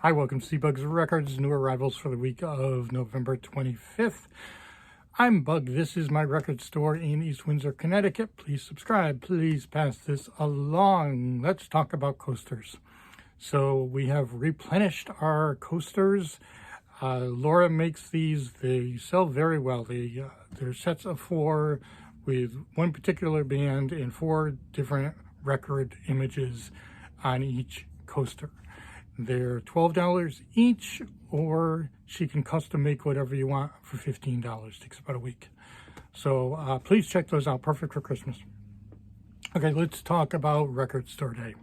Hi, welcome to CBug's Records, new arrivals for the week of November 25th. I'm Bug. This is my record store in East Windsor, Connecticut. Please subscribe. Please pass this along. Let's talk about coasters. So we have replenished our coasters. Laura makes these. They sell very well. They're sets of 4 with one particular band and 4 different record images on each coaster. They're $12 each, or she can custom make whatever you want for $15. Takes about a week. So please check those out. Perfect for Christmas. Okay, let's talk about Record Store Day.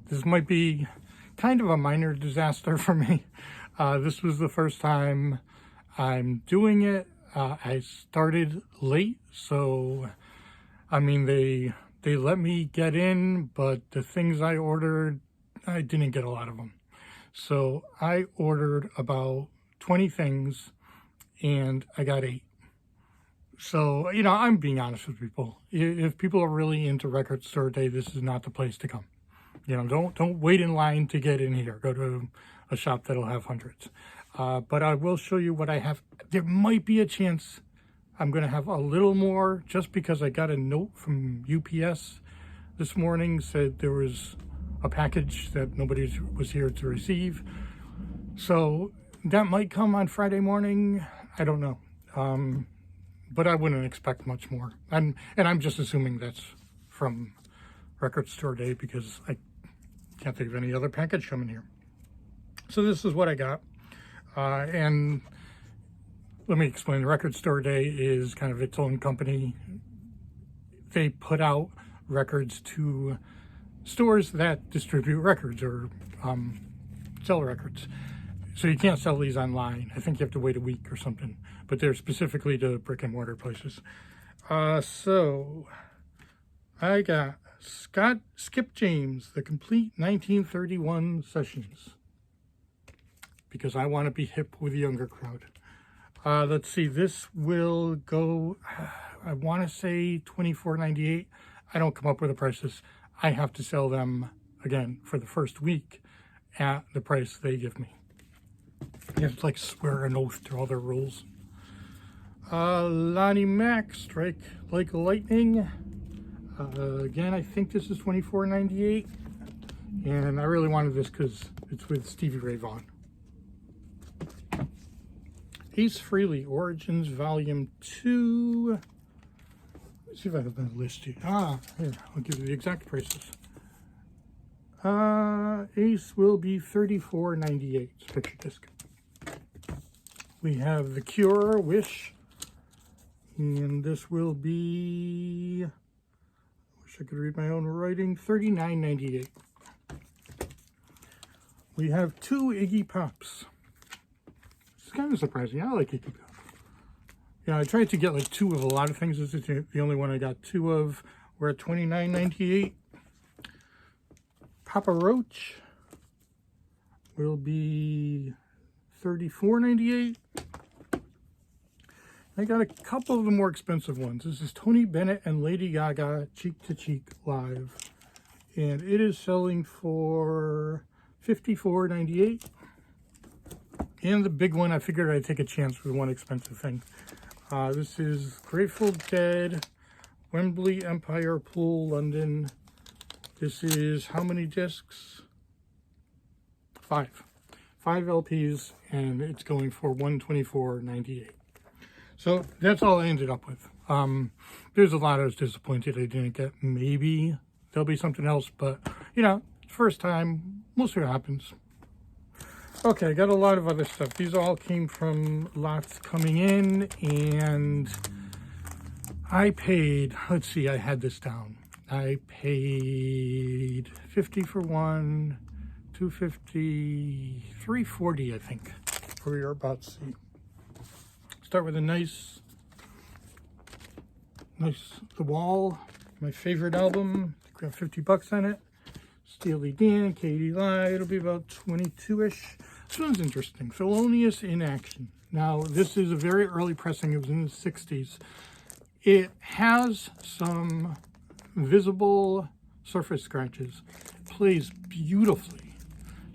This might be kind of a minor disaster for me. This was the first time I'm doing it. I started late, so I mean they let me get in, but the things I ordered, I didn't get a lot of them. So I ordered about 20 things and I got 8. So, you know, I'm being honest with people. If people are really into Record Store Day, this is not the place to come. You know, don't wait in line to get in here. Go to a shop that'll have hundreds. But I will show you what I have. There might be a chance I'm going to have a little more, just because I got a note from UPS this morning, said there was a package that nobody was here to receive. So that might come on Friday morning. I don't know. But I wouldn't expect much more. And I'm just assuming that's from Record Store Day because I can't think of any other package coming here. So this is what I got. And let me explain. Record Store Day is kind of its own company. They put out records to stores that distribute records or sell records. So you can't sell these online. I think you have to wait a week or something, but they're specifically to brick and mortar places. So I got Skip James, the complete 1931 sessions, because I want to be hip with the younger crowd. Let's see, this will go, I want to say $24.98. I don't come up with the prices. I have to sell them, again, for the first week at the price they give me. You have to, like, swear an oath to all their rules. Lonnie Mac, Strike Like Lightning. Again, I think this is $24.98. And I really wanted this because it's with Stevie Ray Vaughan. Ace Frehley, Origins Volume 2. Let's see if I have that listed. Here, I'll give you the exact prices. Ace will be $34.98. Picture disc. We have The Cure, Wish, and this will be, I wish I could read my own writing, $39.98. We have 2 Iggy Pops. It's kind of surprising. I like Iggy Pop. Yeah, I tried to get like 2 of a lot of things. This is the only one I got 2 of. We're at $29.98. Papa Roach will be $34.98. I got a couple of the more expensive ones. This is Tony Bennett and Lady Gaga Cheek to Cheek Live. And it is selling for $54.98. And the big one, I figured I'd take a chance with one expensive thing. This is Grateful Dead, Wembley Empire Pool, London. This is how many discs? 5. 5 LPs, and it's going for $124.98. So that's all I ended up with. There's a lot I was disappointed I didn't get. Maybe there'll be something else, but, you know, first time, we'll see what happens. Okay, I got a lot of other stuff. These all came from lots coming in, and I paid, let's see, I had this down. I paid $50 for one, $250, $340, I think, for your about to see. Start with a nice The Wall, my favorite album. Got $50 on it. Steely Dan, Katie Lie, it'll be about 22-ish. This one's interesting. Thelonious in Action. Now, this is a very early pressing. It was in the 60s. It has some visible surface scratches. It plays beautifully.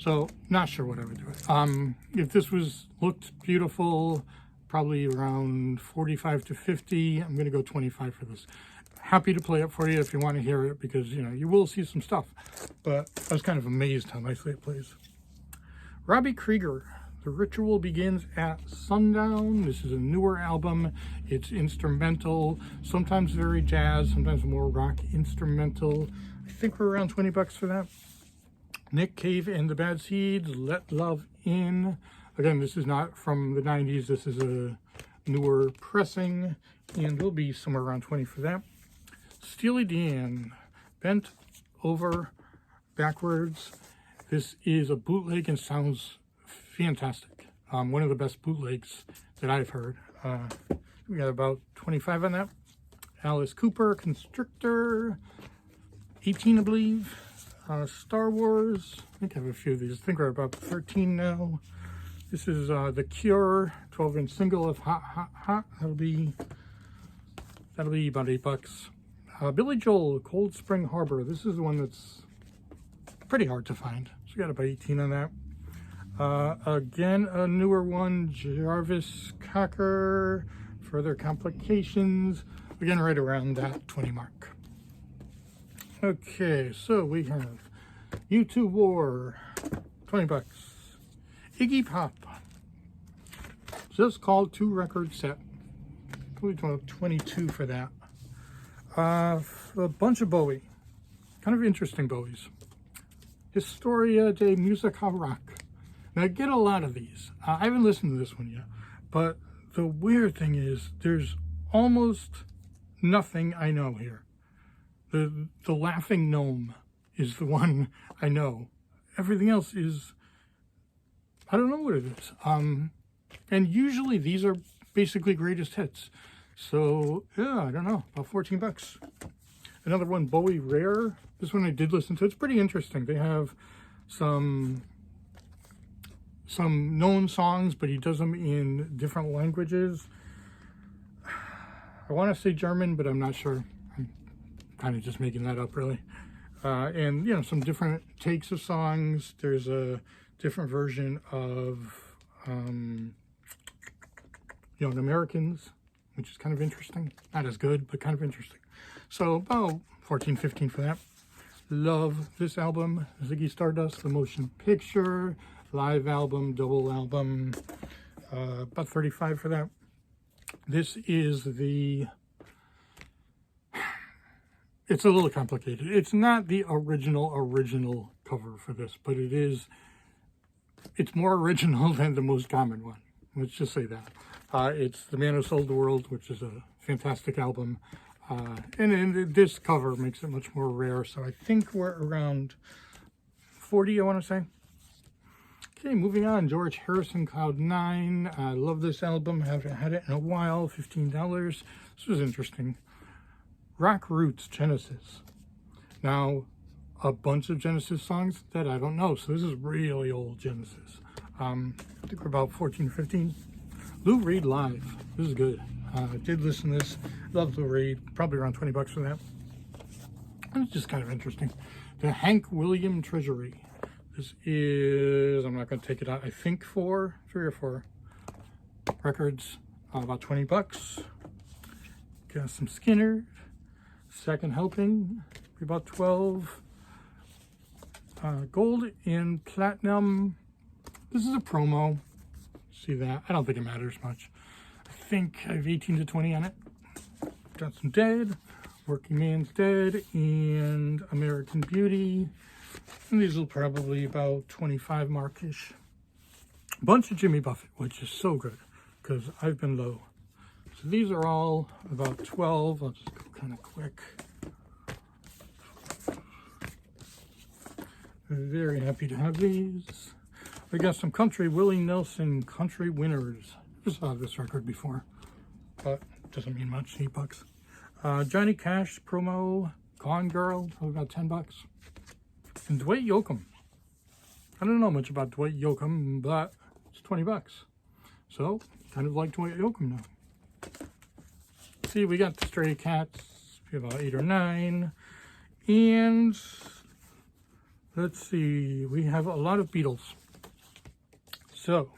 So not sure what I would do it. If this looked beautiful, probably around 45 to 50. I'm going to go 25 for this. Happy to play it for you if you want to hear it, because you will see some stuff. But I was kind of amazed how nicely it plays. Robbie Krieger, The Ritual Begins at Sundown. This is a newer album. It's instrumental, sometimes very jazz, sometimes more rock instrumental. I think we're around 20 bucks for that. Nick Cave and the Bad Seeds, Let Love In. Again, this is not from the 90s. This is a newer pressing, and will be somewhere around 20 for that. Steely Dan, Bent Over Backwards. This is a bootleg and sounds fantastic. One of the best bootlegs that I've heard. We got about 25 on that. Alice Cooper, Constrictor, 18 I believe. Star Wars, I think I have a few of these. I think we're about 13 now. This is The Cure, 12-inch single of Hot Hot Hot. That'll be about 8 bucks. Billy Joel, Cold Spring Harbor. This is the one that's pretty hard to find. So we got about 18 on that. Again, a newer one, Jarvis Cocker, Further Complications. Again, right around that 20 mark. Okay, so we have U2 War, 20 bucks. Iggy Pop, just called 2 record set. Probably 22 for that. A bunch of Bowie, kind of interesting Bowies. Historia de Musica Rock. Now I get a lot of these. I haven't listened to this one yet, but the weird thing is there's almost nothing I know here. The Laughing Gnome is the one I know. Everything else is, I don't know what it is. And usually these are basically greatest hits. So yeah, I don't know, about 14 bucks. Another one, Bowie Rare. This one I did listen to. It's pretty interesting. They have some known songs, but he does them in different languages. I want to say German, but I'm not sure. I'm kind of just making that up, really. And some different takes of songs. There's a different version of Young Americans, which is kind of interesting. Not as good, but kind of interesting. So about 14, 15 for that. Love this album, Ziggy Stardust, the motion picture, live album, double album, about 35 for that. This is it's a little complicated. It's not the original cover for this, but it's more original than the most common one. Let's just say that. It's The Man Who Sold the World, which is a fantastic album. And this cover makes it much more rare. So I think we're around 40, I want to say. Okay, moving on. George Harrison, Cloud 9. I love this album. Haven't had it in a while. $15. This was interesting. Rock Roots, Genesis. Now, a bunch of Genesis songs that I don't know. So this is really old Genesis. I think we're about 14 or 15. Lou Reed Live. This is good. I did listen to this. Love Lou Reed. Probably around 20 bucks for that. It's just kind of interesting. The Hank William Treasury. This is, I'm not going to take it out, I think 3 or 4 records. About 20 bucks. Got some Skinner. Second Helping. About 12. Gold and Platinum. This is a promo. See that? I don't think it matters much. I think I have 18 to 20 on it. Got some Dead, Working Man's Dead, and American Beauty. And these will probably about 25 markish. Bunch of Jimmy Buffett, which is so good because I've been low. So these are all about 12. I'll just go kind of quick. Very happy to have these. We got some country, Willie Nelson, Country Winners. I saw this record before, but it doesn't mean much, 8 bucks. Johnny Cash promo, Gone Girl, probably about 10 bucks. And Dwight Yoakam. I don't know much about Dwight Yoakam, but it's 20 bucks. So, kind of like Dwight Yoakam now. See, we got the Stray Cats, about 8 or 9. And let's see, we have a lot of Beatles. So,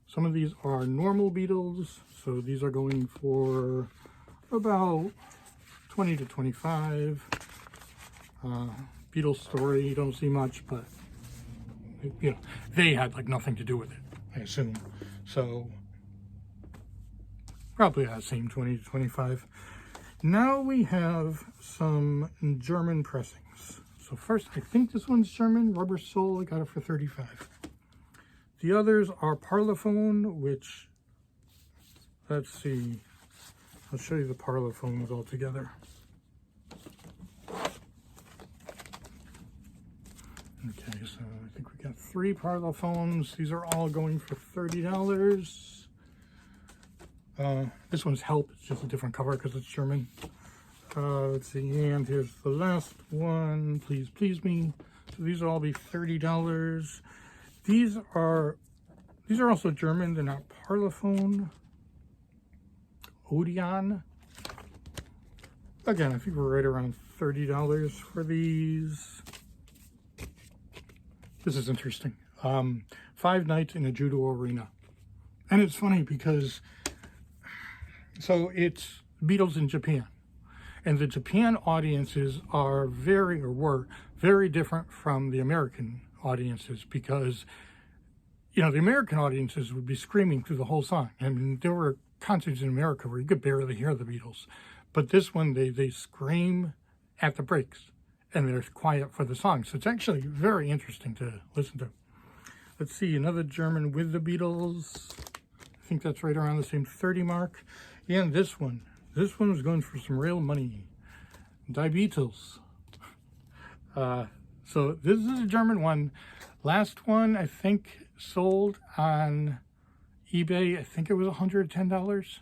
some of these are normal Beatles. So these are going for about 20 to 25. Beatles story, you don't see much, but you know, they had like nothing to do with it, I assume. So probably that same 20 to 25. Now we have some German pressings. So first, I think this one's German, Rubber Soul. I got it for 35. The others are Parlophone, which, let's see, I'll show you the Parlophones all together. Okay, so I think we got 3 Parlophones. These are all going for $30. This one's Help. It's just a different cover because it's German. Let's see, and here's the last one. Please, Please Me. So these will all be $30. These are also German. They're not Parlophone. Odeon. Again, I think we're right around $30 for these. This is interesting. 5 nights in a judo arena. And it's funny because, so it's Beatles in Japan. And the Japan audiences are were very different from the American audiences because, you know, the American audiences would be screaming through the whole song. I mean, there were concerts in America where you could barely hear the Beatles. But this one, they scream at the breaks and they're quiet for the song. So it's actually very interesting to listen to. Let's see, another German with the Beatles. I think that's right around the same 30 mark. Yeah, and this one was going for some real money. Die Beatles. So this is a German one. Last one, I think, sold on eBay. I think it was $110.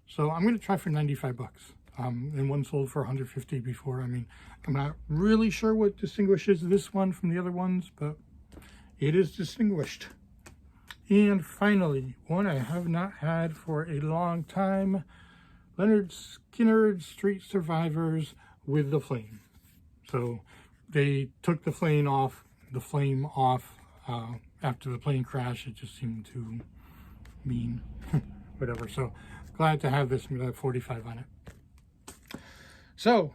So I'm going to try for 95 bucks. And one sold for 150 before. I mean, I'm not really sure what distinguishes this one from the other ones, but it is distinguished. And finally, one I have not had for a long time, Leonard Skinner's Street Survivors with the Flame. So they took the flame off after the plane crash. It just seemed too mean, whatever. So glad to have this. I'm gonna have 45 on it. So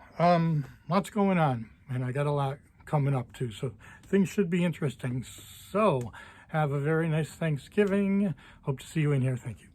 lots going on, and I got a lot coming up too. So things should be interesting. So have a very nice Thanksgiving. Hope to see you in here. Thank you.